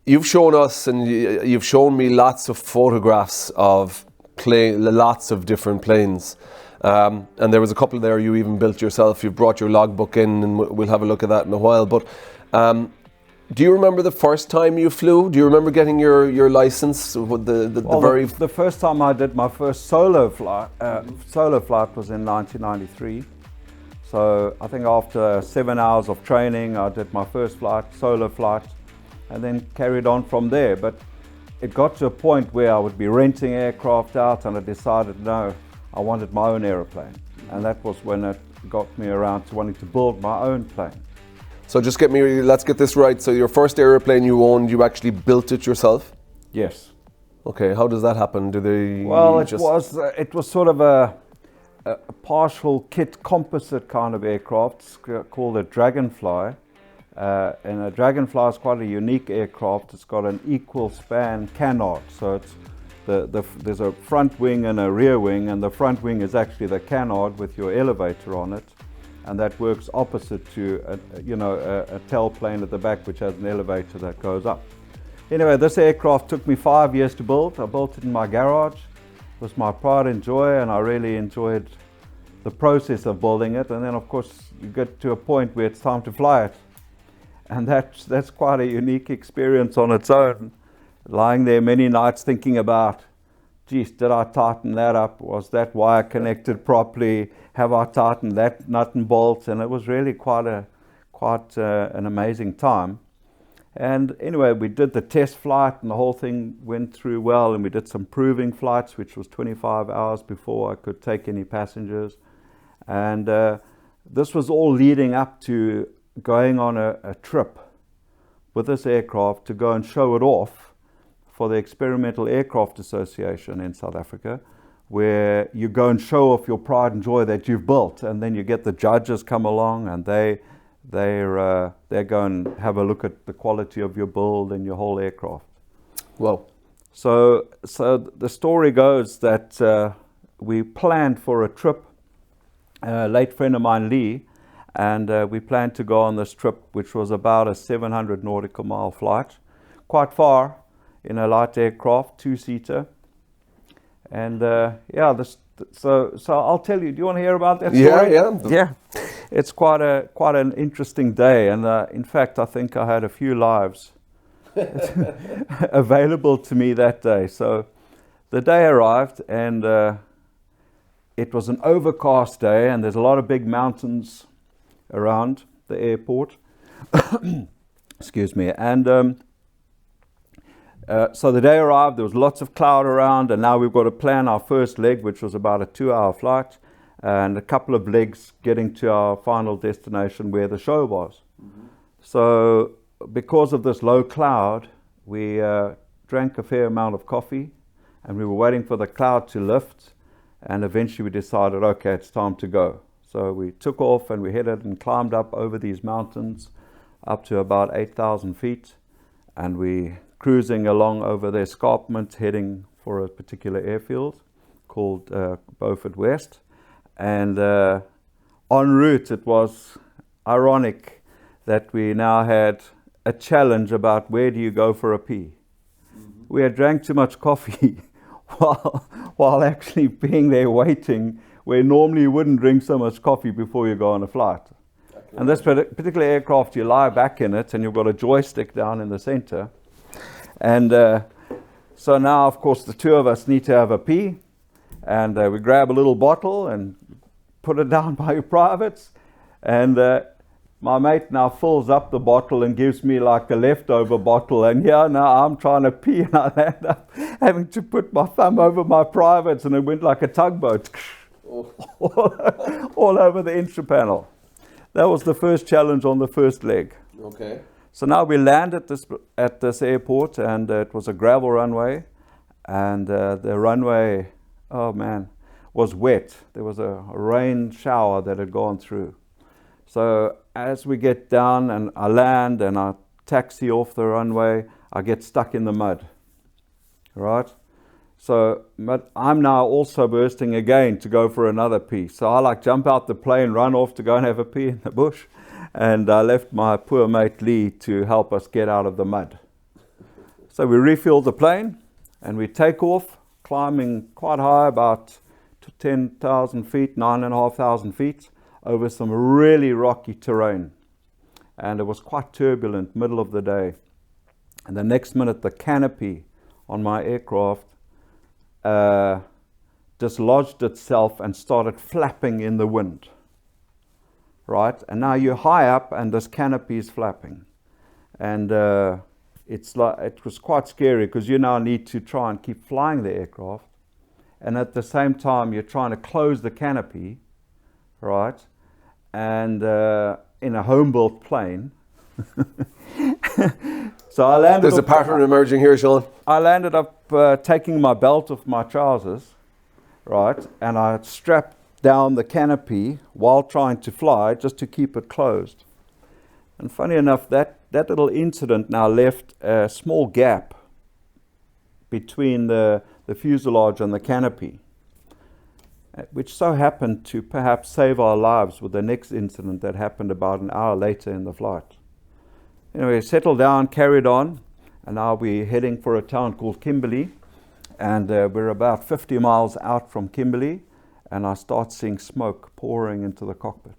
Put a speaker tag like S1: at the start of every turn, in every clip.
S1: You've shown us and you've shown me lots of photographs of lots of different planes. And there was a couple there you even built yourself. You've brought your logbook in and we'll have a look at that in a while. But do you remember the first time you flew? Do you remember getting your license?
S2: The first time I did my first solo flight was in 1993. So I think after 7 hours of training, I did my first solo flight, and then carried on from there. But it got to a point where I would be renting aircraft out, and I decided, no, I wanted my own aeroplane. And that was when it got me around to wanting to build my own plane.
S1: So let's get this right. So your first aeroplane you owned, you actually built it yourself?
S2: Yes.
S1: Okay, how does that happen?
S2: It was sort of a partial kit composite kind of aircraft. It's called a Dragonfly. And a Dragonfly is quite a unique aircraft. It's got an equal span canard. So it's there's a front wing and a rear wing, and the front wing is actually the canard with your elevator on it. And that works opposite to a tail plane at the back, which has an elevator that goes up. Anyway, this aircraft took me 5 years to build. I built it in my garage. It was my pride and joy, and I really enjoyed the process of building it. And then, of course, you get to a point where it's time to fly it. And that's quite a unique experience on its own. Lying there many nights thinking about, geez, did I tighten that up? Was that wire connected properly? Have I tightened that nut and bolt? And it was really quite an amazing time. And anyway, we did the test flight, and the whole thing went through well. And we did some proving flights, which was 25 hours before I could take any passengers. And this was all leading up to going on a trip with this aircraft to go and show it off for the Experimental Aircraft Association in South Africa, where you go and show off your pride and joy that you've built, and then you get the judges come along, and they go and have a look at the quality of your build and your whole aircraft.
S1: Wow.
S2: So the story goes that we planned for a trip, a late friend of mine, Lee, and we planned to go on this trip, which was about a 700 nautical mile flight, quite far, in a light aircraft, two-seater. And so I'll tell you, do you want to hear about that story? Yeah. It's quite an interesting day, and in fact, I think I had a few lives available to me that day. So the day arrived, and it was an overcast day, and there's a lot of big mountains around the airport. Excuse me. And so the day arrived, there was lots of cloud around, and now we've got to plan our first leg, which was about a 2-hour flight, and a couple of legs getting to our final destination where the show was. Mm-hmm. So because of this low cloud, we drank a fair amount of coffee, and we were waiting for the cloud to lift, and eventually we decided, okay, it's time to go. So we took off, and we headed and climbed up over these mountains up to about 8,000 feet, and we cruising along over the escarpment, heading for a particular airfield called Beaufort West. And en route, it was ironic that we now had a challenge about where do you go for a pee. Mm-hmm. We had drank too much coffee while actually being there waiting, where normally you wouldn't drink so much coffee before you go on a flight. And this particular aircraft, you lie back in it, and you've got a joystick down in the center. And so now, of course, the two of us need to have a pee, and we grab a little bottle and put it down by your privates, and my mate now fills up the bottle and gives me like a leftover bottle, and now I'm trying to pee, and I end up having to put my thumb over my privates, and it went like a tugboat all over the entry panel. That was the first challenge on the first leg.
S1: Okay.
S2: So now we land at this airport, and it was a gravel runway, and the runway, oh man, was wet. There was a rain shower that had gone through. So as we get down and I land and I taxi off the runway, I get stuck in the mud, right? So, but I'm now also bursting again to go for another pee. So I jump out the plane, run off to go and have a pee in the bush. and I left my poor mate Lee to help us get out of the mud. So we refueled the plane and we take off, climbing quite high, about 10,000 feet, 9,500 feet, over some really rocky terrain. And it was quite turbulent, middle of the day. And the next minute, the canopy on my aircraft dislodged itself and started flapping in the wind. Right? And now you're high up and this canopy is flapping. And it was quite scary because you now need to try and keep flying the aircraft. And at the same time, you're trying to close the canopy, right? And in a home-built plane. So I landed.
S1: There's a pattern emerging here, Sean.
S2: I landed up taking my belt off my trousers, right? And I strapped down the canopy while trying to fly just to keep it closed. And funny enough, that little incident now left a small gap between the fuselage and the canopy, which so happened to perhaps save our lives with the next incident that happened about an hour later in the flight. Anyway, settled down, carried on, and now we're heading for a town called Kimberley, and we're about 50 miles out from Kimberley, and I start seeing smoke pouring into the cockpit.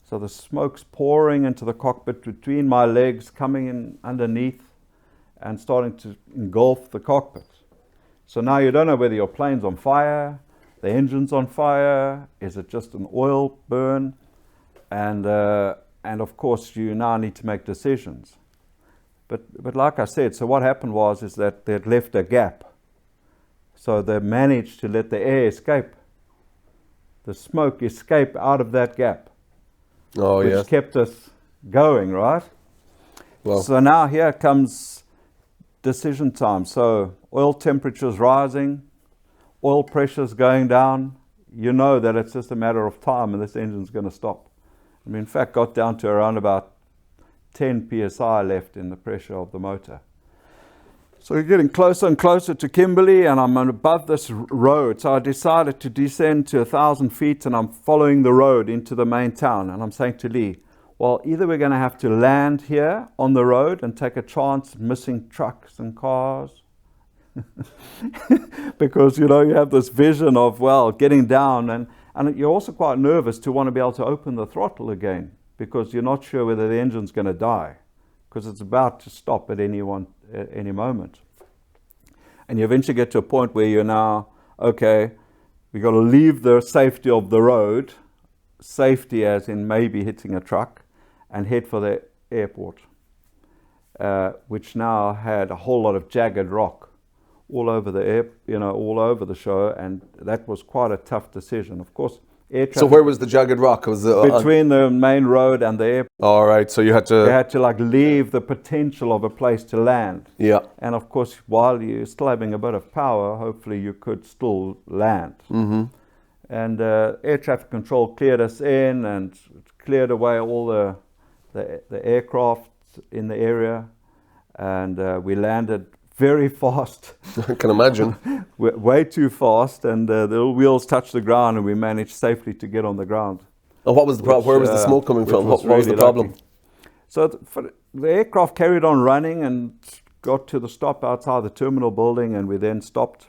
S2: So the smoke's pouring into the cockpit between my legs, coming in underneath, and starting to engulf the cockpit. So now you don't know whether your plane's on fire, the engine's on fire, is it just an oil burn? And of course, you now need to make decisions. But like I said, so what happened is that they'd left a gap. So they managed to let the air escape, the smoke escape out of that gap.
S1: Oh,
S2: which
S1: yes.
S2: kept us going, right?
S1: Well.
S2: So now here comes decision time. So oil temperature's rising, oil pressure's going down. You know that it's just a matter of time and this engine's going to stop. I mean, in fact, got down to around about 10 psi left in the pressure of the motor. So we're getting closer and closer to Kimberley, and I'm above this road. So I decided to descend to 1,000 feet, and I'm following the road into the main town. And I'm saying to Lee, well, either we're going to have to land here on the road and take a chance missing trucks and cars, because, you know, you have this vision of, well, getting down, and you're also quite nervous to want to be able to open the throttle again, because you're not sure whether the engine's going to die, because it's about to stop at any moment. And you eventually get to a point where you're now, okay, we've got to leave the safety of the road, safety as in maybe hitting a truck, and head for the airport, which now had a whole lot of jagged rock all over all over the show, and that was quite a tough decision. Of course, air traffic.
S1: So where was the jagged rock? Was it
S2: between the main road and the airport.
S1: All right, so you had to
S2: like leave the potential of a place to land.
S1: Yeah.
S2: And of course, while you're still having a bit of power, hopefully you could still land.
S1: Mm-hmm.
S2: And air traffic control cleared us in and cleared away all the aircraft in the area, and we landed very fast.
S1: I can imagine.
S2: Way too fast, and the little wheels touched the ground, and we managed safely to get on the ground.
S1: And what was the problem? Where was the smoke coming from? What was the problem?
S2: Lucky. So the aircraft carried on running and got to the stop outside the terminal building, and we then stopped.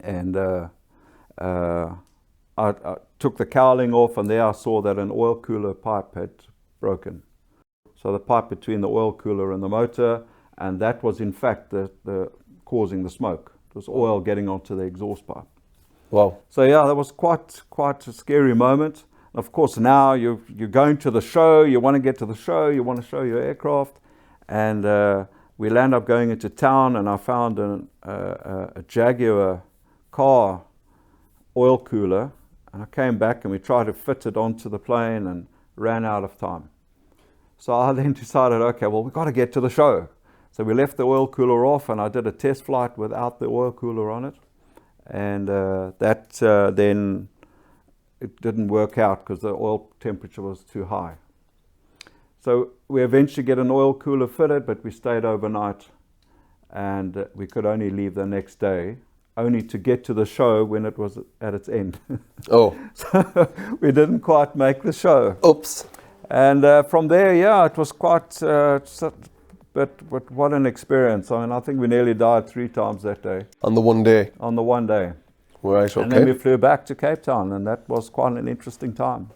S2: And I took the cowling off, and there I saw that an oil cooler pipe had broken. So the pipe between the oil cooler and the motor, and that was in fact the causing the smoke. It was oil getting onto the exhaust pipe.
S1: Wow.
S2: So yeah, that was quite a scary moment. And of course, now you're going to the show, you want to get to the show, you want to show your aircraft, and we land up going into town, and I found a Jaguar car oil cooler, and I came back and we tried to fit it onto the plane and ran out of time. So I then decided, okay, well, we've got to get to the show. So we left the oil cooler off, and I did a test flight without the oil cooler on it. And then it didn't work out because the oil temperature was too high. So we eventually get an oil cooler fitted, but we stayed overnight, and we could only leave the next day, only to get to the show when it was at its end.
S1: Oh.
S2: So we didn't quite make the show.
S1: Oops.
S2: And from there, yeah, it was quite, but what an experience. I mean, I think we nearly died 3 times that day.
S1: On the one day?
S2: On the one day.
S1: Right, okay.
S2: And then we flew back to Cape Town, and that was quite an interesting time.